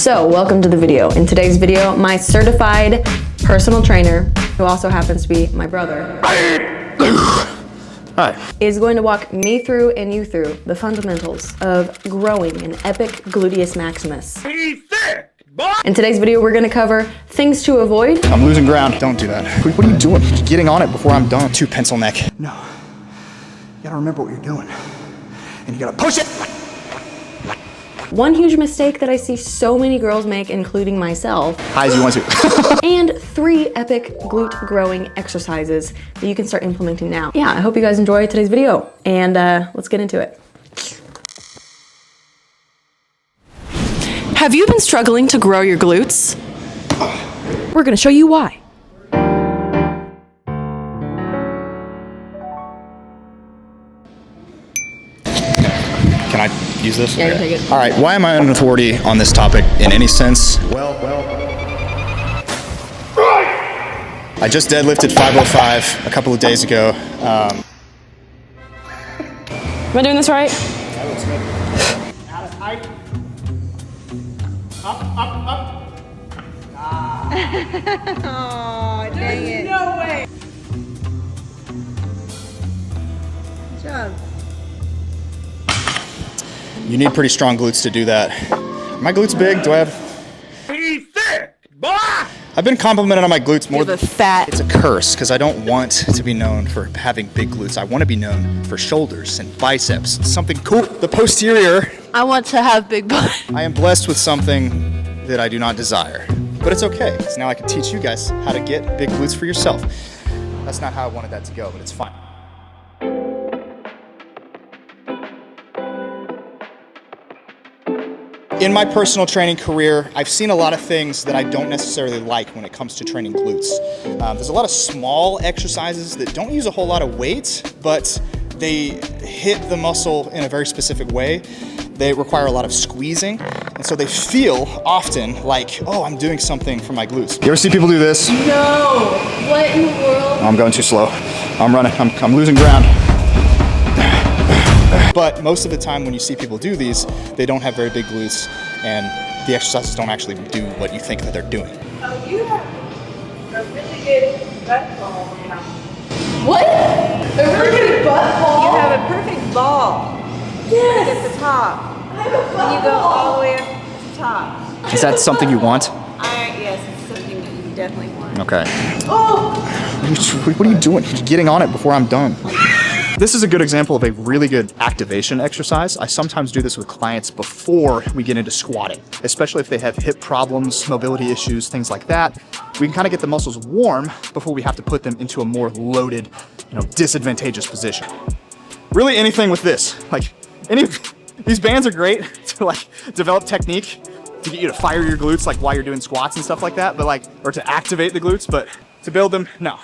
So, welcome to the video. In today's video, my certified personal trainer, who also happens to be my brother, Hi. is going to walk me through and you through the fundamentals of growing an epic gluteus maximus. In today's video, we're gonna cover things to avoid. I'm losing ground. Don't do that. What are you doing? You're getting on it before I'm done. Too pencil neck. No. You gotta remember what you're doing. And you gotta push it. One huge mistake that I see so many girls make, including myself. High as you want to. And 3 epic glute growing exercises that you can start implementing now. Yeah, I hope you guys enjoy today's video, and let's get into it. Have you been struggling to grow your glutes? We're gonna show you why. Can I use this? Yeah, you take it. All right, why am I an authority on this topic in any sense? Well. I just deadlifted 505 a couple of days ago. Am I doing this right? That looks good. Out of height. Up. Oh, dang it. No way. Good job. You need pretty strong glutes to do that. Are my glutes big? Do I have? He's thick, boy! I've been complimented on my glutes more You have a fat. It's a curse because I don't want to be known for having big glutes. I want to be known for shoulders and biceps. Something cool. The posterior. I want to have big butt. I am blessed with something that I do not desire. But it's okay, because now I can teach you guys how to get big glutes for yourself. That's not how I wanted that to go, but it's fine. In my personal training career, I've seen a lot of things that I don't necessarily like when it comes to training glutes. There's a lot of small exercises that don't use a whole lot of weight, but they hit the muscle in a very specific way. They require a lot of squeezing, and so they feel often like, oh, I'm doing something for my glutes. You ever see people do this? No. What in the world? I'm going too slow. I'm running, I'm losing ground. But most of the time when you see people do these, they don't have very big glutes, and the exercises don't actually do what you think that they're doing. Oh, you have a really good butt ball now. What? A really good butt You ball? have a perfect ball. Yes. Right at the top. I have a butt And you go ball. all the way up to the top. Is that something you want? Yes, it's something that you definitely want. Okay. Oh. What are you doing? You're getting on it before I'm done. This is a good example of a really good activation exercise. I sometimes do this with clients before we get into squatting, especially if they have hip problems, mobility issues, things like that. We can kind of get the muscles warm before we have to put them into a more loaded, disadvantageous position. Really anything with this, these bands are great to develop technique, to get you to fire your glutes while you're doing squats and stuff like that, but or to activate the glutes, but to build them, no.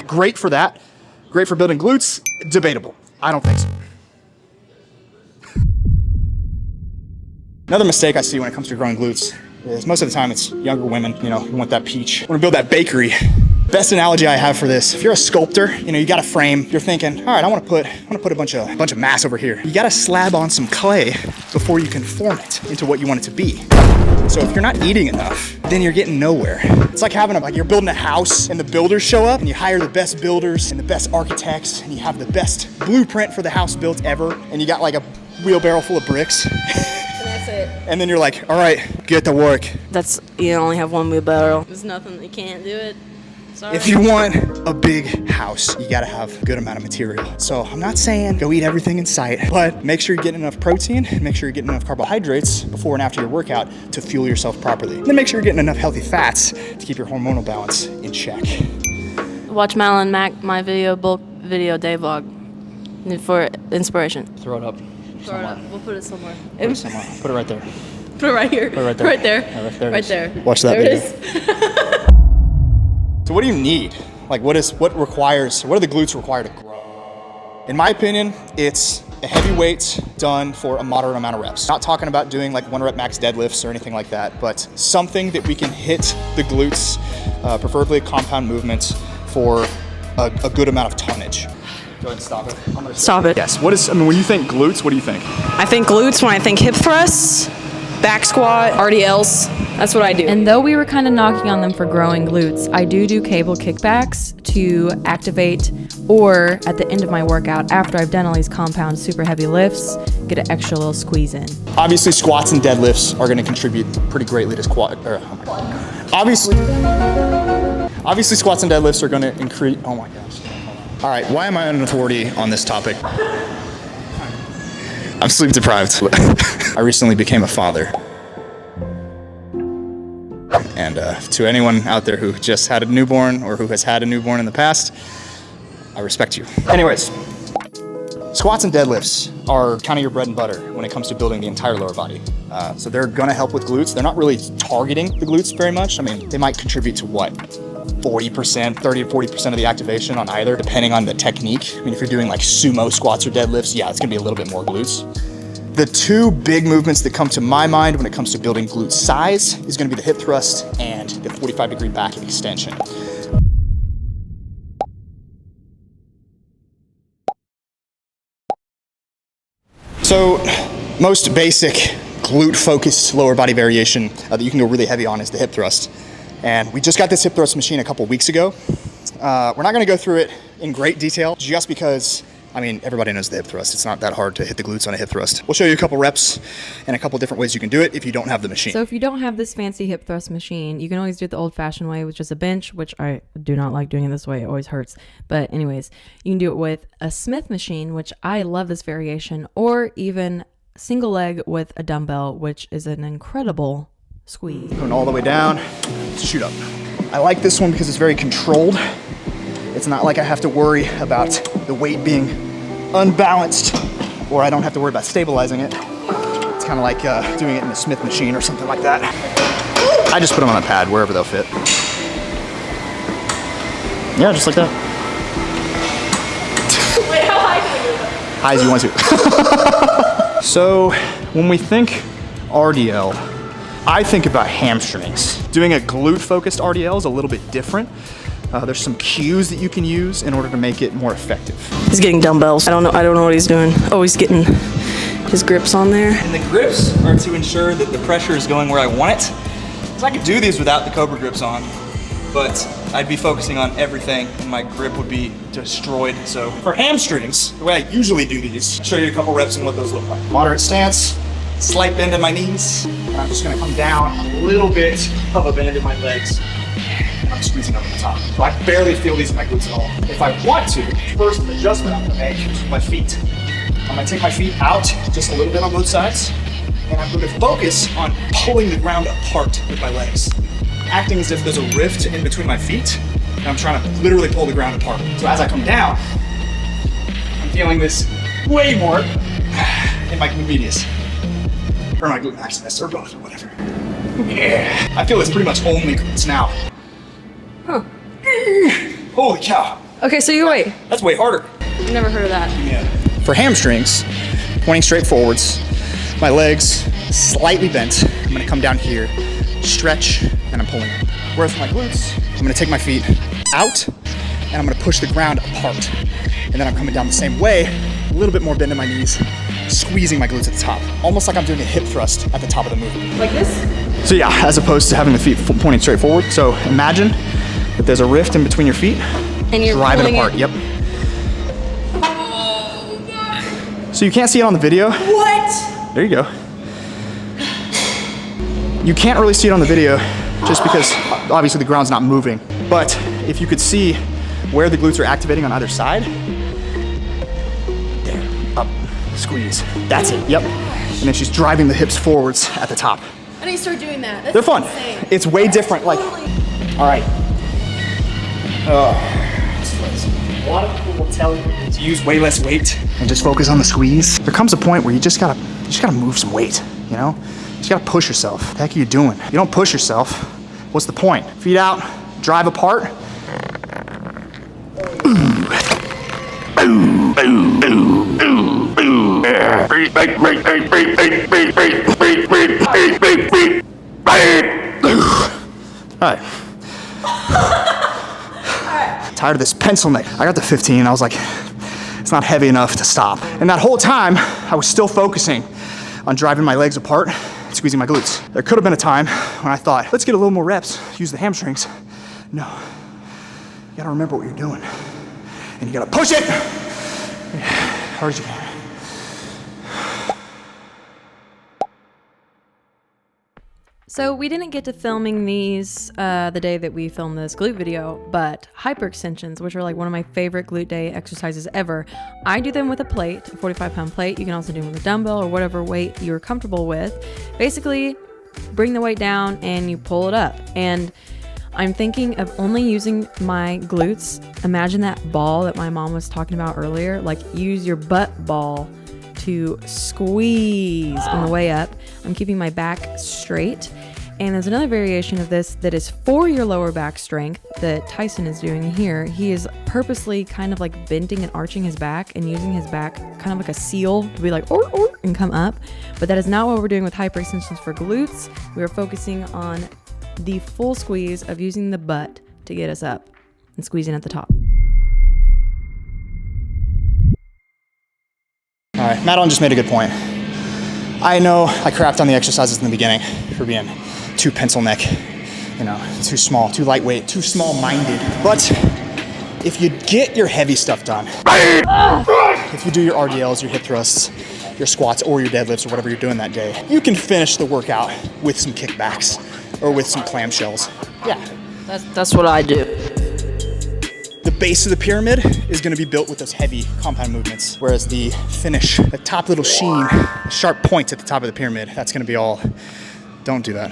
Great for that. Great for building glutes. Debatable. I don't think so. Another mistake I see when it comes to growing glutes is most of the time it's younger women, who want that peach, want to build that bakery. Best analogy I have for this, if you're a sculptor, you got a frame, you're thinking, all right, I want to put a bunch of mass over here. You got to slab on some clay before you can form it into what you want it to be. So if you're not eating enough, then you're getting nowhere. It's like having you're building a house and the builders show up and you hire the best builders and the best architects and you have the best blueprint for the house built ever and you got a wheelbarrow full of bricks. And that's it. And then you're like, all right, get to work. You only have one wheelbarrow. There's nothing, you can't do it. Sorry. If you want a big house, you gotta have a good amount of material. So I'm not saying go eat everything in sight, but make sure you're getting enough protein, make sure you're getting enough carbohydrates before and after your workout to fuel yourself properly. Then make sure you're getting enough healthy fats to keep your hormonal balance in check. Watch Malin Mac, my bulk video day vlog for inspiration. Throw it up. Throw it up. We'll put it somewhere. Put it right there. Put it right here. Put it right there. Right there. Yeah, right there. Right there. Watch that there video. It is. So what do you need? What are the glutes required to grow? In my opinion, it's a heavy weight done for a moderate amount of reps. Not talking about doing 1 rep max deadlifts or anything like that, but something that we can hit the glutes, preferably a compound movement for a good amount of tonnage. Go ahead and stop it. I'm gonna Stop it. Yes. When you think glutes, what do you think? I think glutes when I think hip thrusts, back squat, RDLs. That's what I do. And though we were kind of knocking on them for growing glutes, I do cable kickbacks to activate, or at the end of my workout, after I've done all these compound super heavy lifts, get an extra little squeeze in. Obviously, squats and deadlifts are going to contribute pretty greatly to obviously, squats and deadlifts are going to increase. Oh my gosh. All right, why am I an authority on this topic? I'm sleep deprived. I recently became a father. And to anyone out there who just had a newborn or who has had a newborn in the past, I respect you. Anyways, squats and deadlifts are kind of your bread and butter when it comes to building the entire lower body. So they're gonna help with glutes. They're not really targeting the glutes very much. I mean, they might contribute to what? 40%, 30 to 40% of the activation on either, depending on the technique. I mean, if you're doing like sumo squats or deadlifts, yeah, it's gonna be a little bit more glutes. The two big movements that come to my mind when it comes to building glute size is gonna be the hip thrust and the 45-degree back extension. So, most basic glute-focused lower body variation that you can go really heavy on is the hip thrust. And we just got this hip thrust machine a couple weeks ago. We're not gonna go through it in great detail just because, I mean, everybody knows the hip thrust. It's not that hard to hit the glutes on a hip thrust. We'll show you a couple reps and a couple different ways you can do it if you don't have the machine. So if you don't have this fancy hip thrust machine, you can always do it the old-fashioned way with just a bench, which I do not like doing it this way. It always hurts. But anyways, you can do it with a Smith machine, which I love this variation, or even single leg with a dumbbell, which is an incredible squeeze. Going all the way down, shoot up. I like this one because it's very controlled. It's not like I have to worry about the weight being unbalanced, or I don't have to worry about stabilizing it. It's kind of like doing it in a Smith machine or something like that. I just put them on a pad, wherever they'll fit. Yeah, just like that. Wait, how high can we go? High as you want to. So, when we think RDL, I think about hamstrings. Doing a glute-focused RDL is a little bit different. There's some cues that you can use in order to make it more effective. He's getting dumbbells. I don't know what he's doing. Oh, he's getting his grips on there. And the grips are to ensure that the pressure is going where I want it. So I could do these without the Cobra grips on, but I'd be focusing on everything and my grip would be destroyed. So for hamstrings, the way I usually do these, I'll show you a couple reps and what those look like. Moderate stance, slight bend in my knees, and I'm just gonna come down a little bit of a bend in my legs. I'm squeezing up at the top. So I barely feel these in my glutes at all. If I want to, first adjustment I'm gonna make is with my feet. I'm gonna take my feet out just a little bit on both sides, and I'm gonna focus on pulling the ground apart with my legs. Acting as if there's a rift in between my feet, and I'm trying to literally pull the ground apart. So as I come down, I'm feeling this way more in my glute medius, or my glute maximus, or both, or whatever. Yeah, I feel it's pretty much only glutes now. Huh. Holy cow. Okay, so you wait. That's way harder. I've never heard of that. Yeah. For hamstrings, pointing straight forwards, my legs slightly bent. I'm gonna come down here, stretch, and I'm pulling in. Whereas for my glutes, I'm gonna take my feet out, and I'm gonna push the ground apart. And then I'm coming down the same way, a little bit more bend in my knees, squeezing my glutes at the top. Almost like I'm doing a hip thrust at the top of the movement. Like this? So yeah, as opposed to having the feet pointing straight forward. So imagine that there's a rift in between your feet. And you're drive it pulling apart, yep. So you can't see it on the video. What? There you go. You can't really see it on the video just because obviously the ground's not moving. But if you could see where the glutes are activating on either side, there, up, squeeze. That's it, yep. And then she's driving the hips forwards at the top. I need to start doing that. That's They're fun. insane. It's way different, like, all right. A lot of people will tell you to use way less weight and just focus on the squeeze. There comes a point where you just gotta move some weight, you know? You just gotta push yourself. What the heck are you doing? You don't push yourself, what's the point? Feet out, drive apart. All right. Tired of this pencil neck. I got the 15 and I was like, It's not heavy enough to stop. And that whole time, I was still focusing on driving my legs apart and squeezing my glutes. There could have been a time when I thought, let's get a little more reps, use the hamstrings. No, you gotta remember what you're doing. And you gotta push it as hard as you can. So we didn't get to filming these the day that we filmed this glute video, but hyperextensions, which are like one of my favorite glute day exercises ever, I do them with a plate, a 45-pound plate. You can also do them with a dumbbell or whatever weight you're comfortable with. Basically, bring the weight down and you pull it up. And I'm thinking of only using my glutes. Imagine that ball that my mom was talking about earlier. Like, use your butt ball to squeeze on the way up. I'm keeping my back straight. And there's another variation of this that is for your lower back strength that Tyson is doing here. He is purposely kind of like bending and arching his back and using his back kind of like a seal to be like, and come up. But that is not what we're doing with hyperextensions for glutes. We are focusing on the full squeeze of using the butt to get us up and squeezing at the top. All right, Madeline just made a good point. I know I crapped on the exercises in the beginning for being too pencil neck, too small, too lightweight, too small-minded. But if you get your heavy stuff done, if you do your RDLs, your hip thrusts, your squats, or your deadlifts, or whatever you're doing that day, you can finish the workout with some kickbacks or with some clamshells. Yeah. That's what I do. The base of the pyramid is going to be built with those heavy compound movements, whereas the finish, the top little sheen, the sharp points at the top of the pyramid, that's going to be all. Don't do that.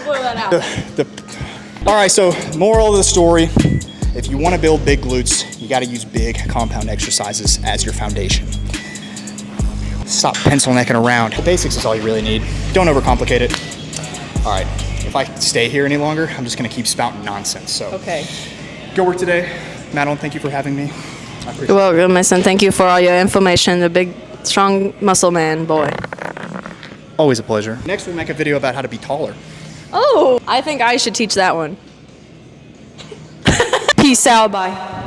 Blow that out. All right, so moral of the story, if you want to build big glutes, you got to use big compound exercises as your foundation. Stop pencil necking around. The basics is all you really need. Don't overcomplicate it. All right, if I stay here any longer, I'm just going to keep spouting nonsense. So. Okay. Go work today. Madeline, thank you for having me. You're welcome, Miss, and thank you for all your information. The big, strong muscle man, boy. Always a pleasure. Next, we'll make a video about how to be taller. Oh, I think I should teach that one. Peace out, bye.